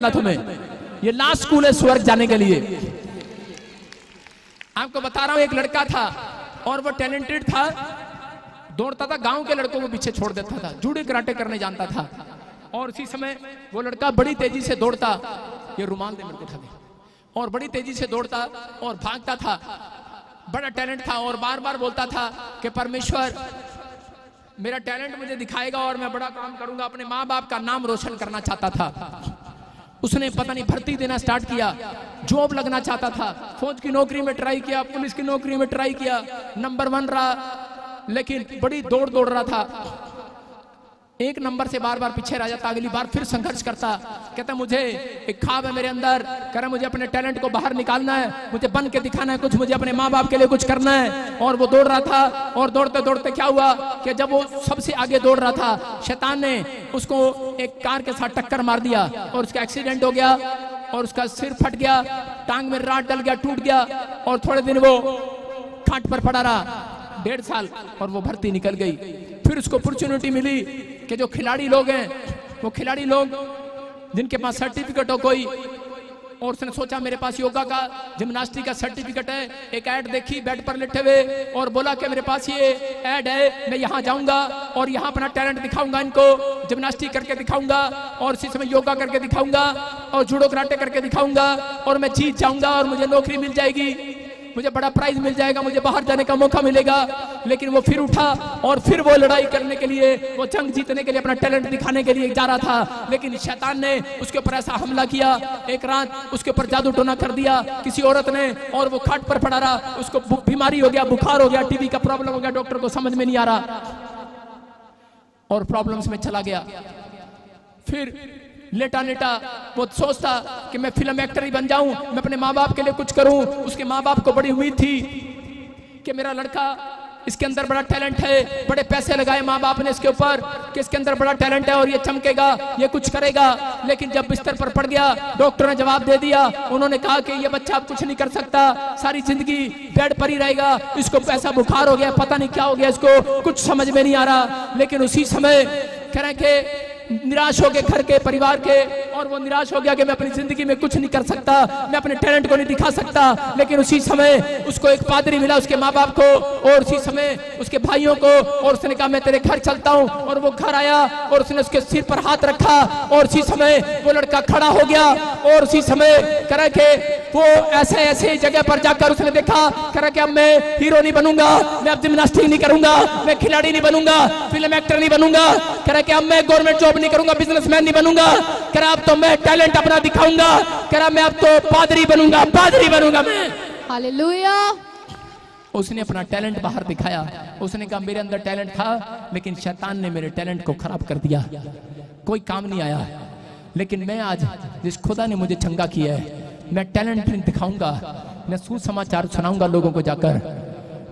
तुम्हें ये last school है स्वर्ग जाने के लिए। आपको बता रहा हूं, एक लड़का था और वो टैलेंटेड था, दौड़ता था, गांव के लड़कों को पीछे छोड़ देता था, जूडो कराटे करने जानता था। और उसी समय वो लड़का बड़ी तेजी से दौड़ता, ये रुमाल दे मेरे को था, और बड़ी तेजी से दौड़ता और भागता था, बड़ा टैलेंट था और बार बार बोलता था कि परमेश्वर मेरा टैलेंट मुझे दिखाएगा और मैं बड़ा काम करूंगा। अपने माँ बाप का नाम रोशन करना चाहता था। उसने पता नहीं भर्ती देना स्टार्ट किया, जॉब लगना चाहता था, फौज की नौकरी में ट्राई किया, पुलिस की नौकरी में ट्राई किया, नंबर 1 रहा, लेकिन बड़ी दौड़ रहा था। एक नंबर से बार बार पीछे रह जाता, अगली बार फिर संघर्ष करता, कहता मुझे एक ख्वाब है मेरे अंदर, कह रहा मुझे अपने टैलेंट को बाहर निकालना है, मुझे बन के दिखाना है कुछ, मुझे अपने माँ बाप के लिए कुछ करना है। और वो दौड़ रहा था और दौड़ते दौड़ते क्या हुआ कि जब वो सबसे आगे दौड़ रहा था, शैतान ने उसको एक कार के साथ टक्कर मार दिया और उसका एक्सीडेंट हो गया और उसका सिर फट गया, टांग में राड डल गया, टूट गया और थोड़े दिन वो खाट पर पड़ा रहा, 1.5 साल, और वो भर्ती निकल गई। फिर उसको अपॉर्चुनिटी मिली कि जो खिलाड़ी लोग हैं, वो खिलाड़ी लोग जिनके पास सर्टिफिकेट हो कोई, और उसने सोचा मेरे पास योगा का, जिम्नास्टिक का सर्टिफिकेट है। एक ऐड देखी बेड पर लेटे हुए और बोला कि मेरे पास ये ऐड है, मैं यहाँ जाऊंगा और यहाँ अपना टैलेंट दिखाऊंगा, इनको जिम्नास्टिक करके दिखाऊंगा और इसी समय योगा करके दिखाऊंगा और जूडो कराटे करके दिखाऊंगा और मैं जीत जाऊंगा और मुझे नौकरी मिल जाएगी, मुझे बड़ा प्राइज मिल जाएगा, मुझे बाहर जाने का मौका मिलेगा। लेकिन वो फिर उठा और फिर वो लड़ाई करने के लिए, वो जंग जीतने के लिए, अपना टैलेंट दिखाने के लिए जा रहा था। लेकिन शैतान ने उसके ऊपर ऐसा हमला किया, एक रात उसके ऊपर जादू टोना कर दिया किसी औरत ने, और वो खाट पर पड़ा रहा, उसको बीमारी हो गया, बुखार हो गया, टीबी का प्रॉब्लम हो गया, डॉक्टर को समझ में नहीं आ रहा और प्रॉब्लम्स में चला गया। फिर लेटा लेटा वो सोचता कि मैं फिल्म एक्टर ही बन जाऊं, मैं अपने माँ बाप के लिए कुछ करूं। उसके माँ बाप को बड़ी उम्मीद थी कि मेरा लड़का, इसके अंदर बड़ा टैलेंट है, बड़े पैसे लगाए माँ बाप ने इसके ऊपर कि इसके अंदर बड़ा टैलेंट है और ये चमकेगा, ये कुछ करेगा। लेकिन जब बिस्तर पर पड़ गया, डॉक्टर ने जवाब दे दिया, उन्होंने कहा कि ये बच्चा अब कुछ नहीं कर सकता, सारी जिंदगी बेड पर ही रहेगा, इसको ऐसा बुखार हो गया, पता नहीं क्या हो गया, इसको कुछ समझ में नहीं आ रहा। लेकिन उसी समय कह रहे कि निराश हो गए घर के, परिवार के, और वो निराश हो गया कि मैं अपनी जिंदगी में कुछ नहीं कर सकता, मैं अपने टैलेंट को नहीं दिखा सकता। लेकिन उसी समय उसको एक पादरी मिला, उसके माँ बाप को और उसी समय उसके भाइयों को, और उसने कहा मैं तेरे घर चलता हूँ। और वो घर आया और उसने उसके सिर पर हाथ रखा और उसी समय वो लड़का खड़ा हो गया। और उसी समय कह के वो ऐसे जगह पर जाकर उसने देखा, कह कि अब मैं हीरो नहीं बनूंगा, मैं अब जिम्नास्टिक नहीं करूंगा, मैं खिलाड़ी नहीं बनूंगा, फिल्म एक्टर नहीं बनूंगा, कह कि अब मैं गवर्नमेंट जॉब नहीं करूंगा, बिजनेसमैन नहीं बनूंगा, कह अब तो मैं टैलेंट अपना दिखाऊंगा, कह मैं अब तो पादरी बनूंगा, पादरी बनूंगा मैं। हालेलुया। उसने अपना टैलेंट बाहर दिखाया। उसने कहा मेरे अंदर टैलेंट था, लेकिन शैतान ने मेरे टैलेंट को खराब कर दिया, कोई काम नहीं आया। लेकिन मैं आज जिस खुदा ने मुझे चंगा किया है, मैं टैलेंट दिखाऊंगा, मैं सुसमाचार सुनाऊंगा लोगों को जाकर।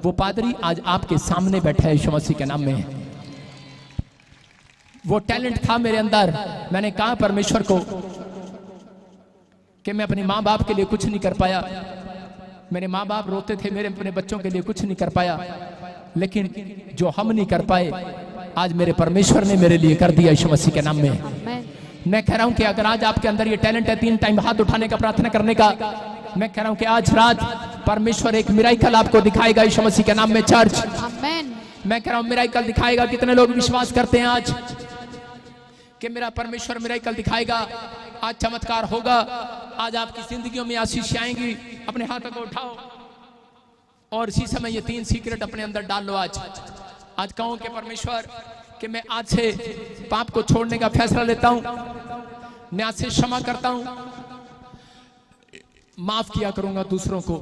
वो पादरी आज आपके सामने बैठा है यीशु मसीह के नाम में। वो टैलेंट था मेरे अंदर, मैंने कहा परमेश्वर को कि मैं अपने माँ बाप के लिए कुछ नहीं कर पाया, मेरे माँ बाप रोते थे, मेरे अपने बच्चों के लिए कुछ नहीं कर पाया, लेकिन जो हम नहीं कर पाए आज मेरे परमेश्वर ने मेरे लिए कर दिया यीशु मसीह के नाम में। मैं कह रहा हूं कि अगर आज आपके अंदर ये टैलेंट है 3 टाइम हाथ उठाने का, प्रार्थना करने का, मैं कह रहा हूं कि आज रात परमेश्वर एक मिराकल आपको दिखाएगा यीशु मसीह के नाम में। चर्च, मैं कह रहा हूं मिराकल दिखाएगा। कितने लोग विश्वास करते हैं आज कि मेरा परमेश्वर मिराकल दिखाएगा, आज चमत्कार होगा, आज आपकी जिंदगियों में आशीष आएंगी। अपने हाथों को उठाओ और इसी समय ये 3 सीक्रेट अपने अंदर डाल लो। आज कहूं कि परमेश्वर कि मैं आज से पाप को छोड़ने का फैसला लेता हूं, मैं आज से क्षमा करता हूं, माफ किया करूंगा दूसरों को,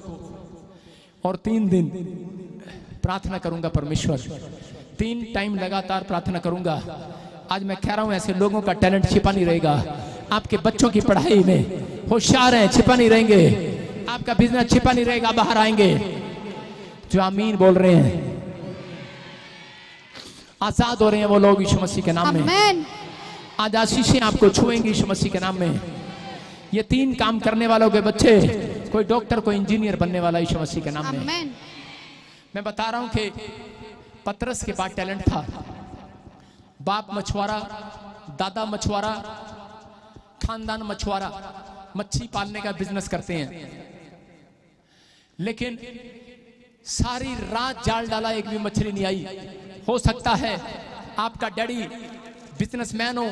और 3 दिन प्रार्थना करूंगा परमेश्वर, 3 टाइम लगातार प्रार्थना करूंगा। आज मैं कह रहा हूं ऐसे लोगों का टैलेंट छिपा नहीं रहेगा। आपके बच्चों की पढ़ाई में होशियार हैं, छिपा नहीं रहेंगे, आपका बिजनेस छिपा नहीं रहेगा, बाहर आएंगे। जो आमीन बोल रहे हैं, आजाद हो रहे हैं वो लोग यीशु मसीह के नाम में। आज आशीषें आपको छुएंगी यीशु मसीह के नाम में। ये 3 काम करने वालों के बच्चे, कोई डॉक्टर, कोई इंजीनियर बनने वाला यीशु मसीह के नाम में। मैं बता रहा हूं कि पतरस के पास टैलेंट था, बाप मछुआरा, दादा मछुआरा, खानदान मछुआरा, मच्छी पालने का बिजनेस करते हैं, लेकिन सारी रात जाल डाला, एक भी मछली नहीं आई। हो सकता है आपका डैडी बिजनेसमैन हो,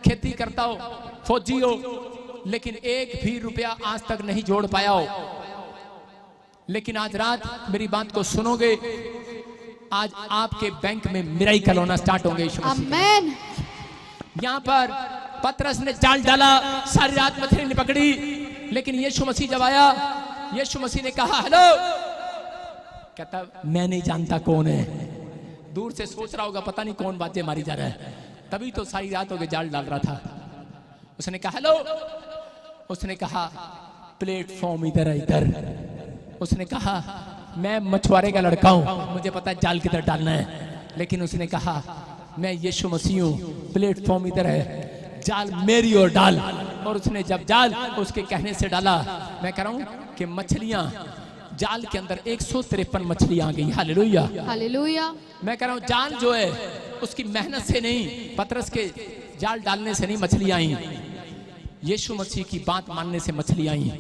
खेती करता हो, फौजी हो, लेकिन एक भी रुपया आज तक नहीं जोड़ पाया हो। लेकिन आज रात मेरी बात को सुनोगे, आज आपके बैंक में मिराकल होना स्टार्ट होंगे। आमीन। यहाँ पर पतरस ने जाल डाला, सारी रात मछली नहीं पकड़ी, लेकिन यीशु मसीह जब आया, यीशु मसीह ने कहा हेलो, कहता मैं नहीं जानता कौन है। दूर से सोच रहा होगा पता नहीं कौन बातें मारी जा रहा है, तभी तो सारी रात हो गई जाल डाल रहा था। उसने कहा हेलो, उसने कहा प्लेटफॉर्म इधर है इधर। उसने कहा मैं मछुआरे का लड़का हूं, मुझे पता है जाल किधर डालना है, लेकिन उसने कहा मैं यीशु मसीह हूं, प्लेटफॉर्म इधर है, जाल मेरी ओर डाल। और उसने जब जाल उसके कहने से डाला, मैं कह रहा हूं कि मछलियां जाल के अंदर 153 मछलियां आ गई। Hallelujah, hallelujah. मैं कह रहा हूं जाल जो है उसकी मेहनत से नहीं, पतरस के जाल डालने से नहीं मछलियां आई, यीशु मसीह की बात मानने से मछलियां आई।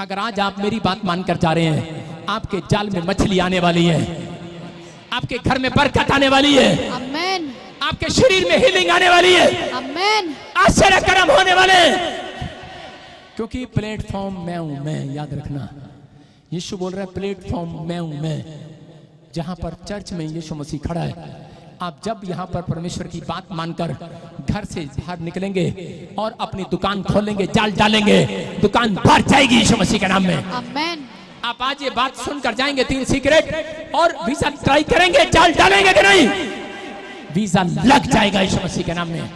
अगर आज आप मेरी बात मानकर जा रहे हैं, आपके जाल में मछली आने वाली है, आपके घर में बरकत आने वाली है, आमीन। आपके शरीर में हीलिंग आने वाली है, आमीन। आश्चर्य कर्म होने वाले हैं, क्योंकि प्लेटफॉर्म मैं हूं। मैं याद रखना, यीशु बोल रहा है प्लेटफॉर्म मैं हूं। मैं जहां पर चर्च में यीशु मसीह खड़ा है, आप जब यहाँ पर परमेश्वर की बात मानकर घर से बाहर निकलेंगे और अपनी दुकान खोलेंगे, जाल डालेंगे, दुकान भर जाएगी यीशु मसीह के नाम में। आमीन। आप आज ये बात सुनकर जाएंगे 3 सीक्रेट, और वीजा ट्राई करेंगे, जाल डालेंगे कि नहीं, वीजा लग जाएगा यीशु मसीह के नाम में।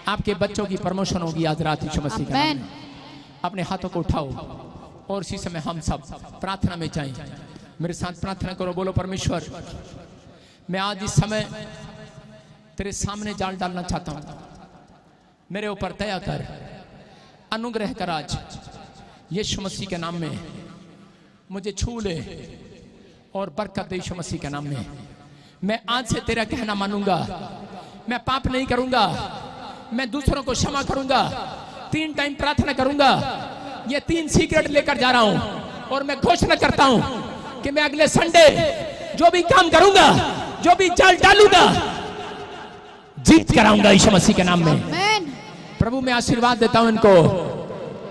आपके बच्चों की प्रमोशन होगी आज रात यीशु मसीह के नाम में। अपने हाथों को उठाओ और इसी समय हम सब प्रार्थना में जाएं। मेरे साथ प्रार्थना करो, बोलो परमेश्वर मैं आज इस समय तेरे सामने जाल डालना चाहता हूं, मेरे ऊपर दया कर, अनुग्रह कर, आज यीशु मसीह के नाम में मुझे छू ले और बरकत दे यीशु मसीह के नाम में। मैं आज से तेरा कहना मानूंगा, मैं पाप नहीं करूंगा, मैं दूसरों को क्षमा करूंगा, 3 टाइम प्रार्थना करूंगा। ये 3 सीक्रेट लेकर जा रहा हूं और मैं घोषणा करता हूं कि मैं अगले संडे जो भी काम करूंगा, जो भी जाल डालूंगा, जीत कराऊंगा यीशु मसीह के नाम में। आमीन। प्रभु मैं आशीर्वाद देता हूं इनको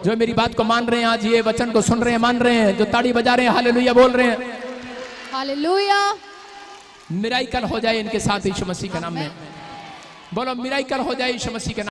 जो मेरी बात को मान रहे हैं, आज ये वचन को सुन रहे हैं, मान रहे हैं, जो ताड़ी बजा रहे हैं, हालेलुया बोल रहे हैं, हालेलुया। मिराकल हो जाए इनके साथ यीशु मसीह के नाम में। बोलो मिराकल हो जाए यीशु मसीह के नाम।